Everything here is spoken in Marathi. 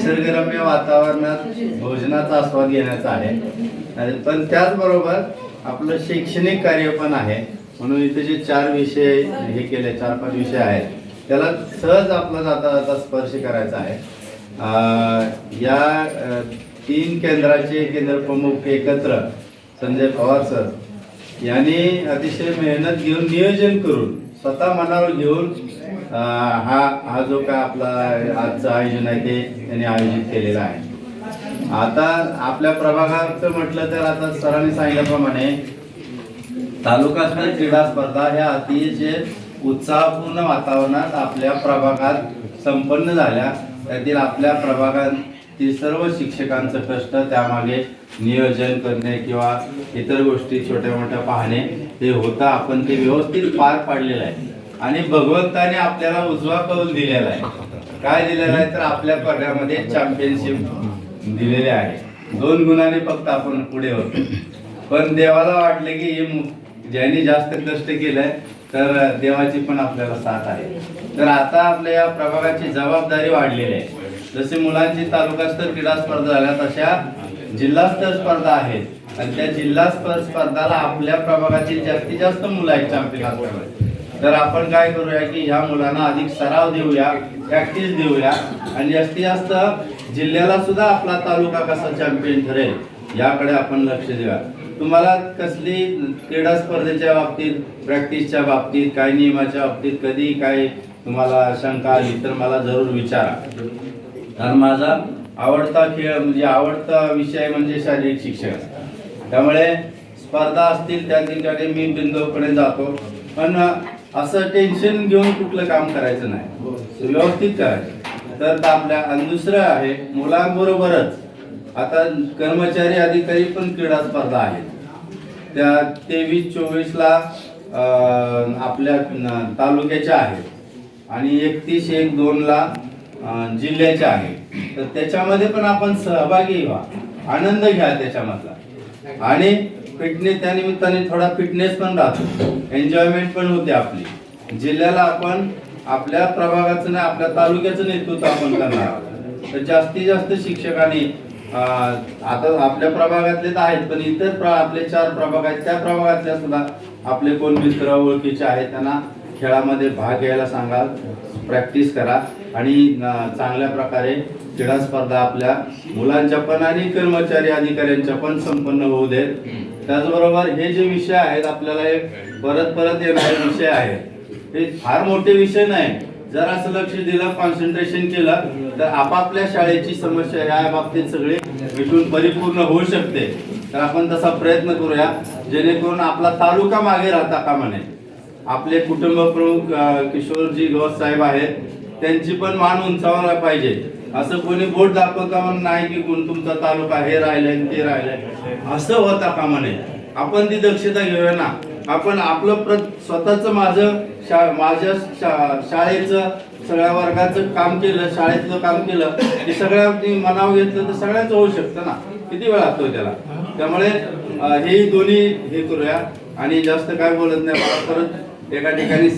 निसर्गरम्य वातावरणात भोजनाचा आस्वाद घेण्याचा आहे, पण त्याचबरोबर आपलं शैक्षणिक कार्य पण आहे. म्हणून इथे जे 4 विषय हे केले, 4-5 विषय आहेत, त्याला सहज आपला जाता जाता स्पर्श करायचा आहे. या 3 केंद्राचे केंद्र प्रमुख एकत्र संजय पवार सर यांनी अतिशय मेहनत घेऊन नियोजन करून स्वतः मनावर घेऊन हा जो काय आपला आजचं आयोजन आहे ते त्यांनी आयोजित केलेला आहे. आता आपल्या प्रभागाचं म्हटलं तर आता सरांनी सांगितल्याप्रमाणे तालुका स्तरीय क्रीडा स्पर्धा ह्या अतिशय उत्साहपूर्ण वातावरणात आपल्या प्रभागात संपन्न झाल्या. त्यातील आपल्या प्रभागातील सर्व शिक्षकांचं कष्ट, त्यामागे नियोजन करणे किंवा इतर गोष्टी छोट्या मोठ्या पाहणे हे होतं. आपण ते व्यवस्थित पार पाडलेलं आहे आणि भगवंताने आपल्याला उजवा कौल दिलेला आहे. काय दिलेला आहे तर आपल्या पगारामध्ये चॅम्पियनशिप दिलेली आहे. 2 गुणांनी फक्त आपण पुढे होतो. पण देवाला वाटले की ज्यांनी जास्त कष्ट केलंय तर देवाची पण आपल्याला साथ आहे. तर आता आपल्या या प्रभागाची जबाबदारी वाढलेली आहे. जसे मुलांची तालुकास्तर क्रीडा स्पर्धा झाल्या तशा जिल्हास्तर स्पर्धा आहेत आणि त्या जिल्हास्तर स्पर्धाला आपल्या प्रभागातील जास्तीत जास्त मुलं आहेत चॅम्पियन असल्यामुळे. तर आपण काय करूया की ह्या मुलांना अधिक सराव देऊया, प्रॅक्टिस देऊया आणि जास्तीत जास्त जिल्ह्याला सुद्धा आपला तालुका कसा चॅम्पियन ठरेल याकडे आपण लक्ष देऊया. तुम्हाला कसली क्रीडा स्पर्धेच्या बाबतीत, प्रॅक्टिसच्या बाबतीत, काही नियमाच्या बाबतीत कधी काय तुम्हाला शंका आली तर मला जरूर विचारा. कारण माझा आवडता खेळ म्हणजे आवडता विषय म्हणजे शारीरिक शिक्षण. त्यामुळे स्पर्धा असतील त्या ठिकाणी मी बिंदूकडे जातो. पण असं टेन्शन घेऊन कुठलं काम करायचं नाही, व्यवस्थित करायचं. तर आपल्या आणि दुसरं आहे मुलांबरोबरच आता कर्मचारी अधिकारी पण क्रीडा स्पर्धा आहेत. त्या 23-24ला आपल्या तालुक्याच्या आहेत आणि 31-1-2ला जिल्ह्याच्या आहेत. तर त्याच्यामध्ये पण आपण सहभागी व्हा, आनंद घ्या त्याच्यामधला आणि फिटनेस, त्या निमित्ताने थोडा फिटनेस पण राहतो, एन्जॉयमेंट पण होते आपली. जिल्ह्याला आपण आपल्या प्रभागाचं नाही आपल्या तालुक्याचं नेतृत्व आपण करणार आहोत. तर जास्तीत जास्त शिक्षकांनी आता आपल्या प्रभागातले तर आहेत पण इतर आपले 4 प्रभाग आहेत त्या प्रभागातल्या सुद्धा आपले कोण मित्र ओळखीचे आहेत त्यांना खेळामध्ये भाग घ्यायला सांगा, प्रॅक्टिस करा आणि चांगल्या प्रकारे क्रीडा स्पर्धा आपल्या मुलांच्या पण आणि कर्मचारी अधिकाऱ्यांच्या पण संपन्न होऊ देत. त्याचबरोबर हे जे विषय आहेत आपल्याला हे परत परत येणारे विषय आहेत, हे फार मोठे विषय नाही. जर असं लक्ष दिलं, कॉन्सन्ट्रेशन केलं तर आपापल्या शाळेची समस्या या बाबतीत सगळे मिटून परिपूर्ण होऊ शकते. तर आपण तसा प्रयत्न करूया जेणेकरून आपला तालुका मागे राहता कामा नये. आपले कुटुंब प्रमुख किशोरजी गवस साहेब आहेत, त्यांची पण मान उंचावला पाहिजे. असं कोणी बोट दाखवता म्हणून नाही की कोण तुमचा तालुका हे राहिलंय ते राहिलंय असं होता कामा नये. आपण ती दक्षता घेऊया ना. आपण आपलं स्वतःच माझ्या शाळेचं सगळ्या वर्गाचं काम केलं, शाळेतलं काम केलं की सगळ्या मनावर घेतलं तर सगळ्यांचं होऊ शकतं ना. किती वेळ लागतो त्याला. त्यामुळे हे दोन्ही हे करूया आणि जास्त काय बोलत नाही. मला परत एका ठिकाणी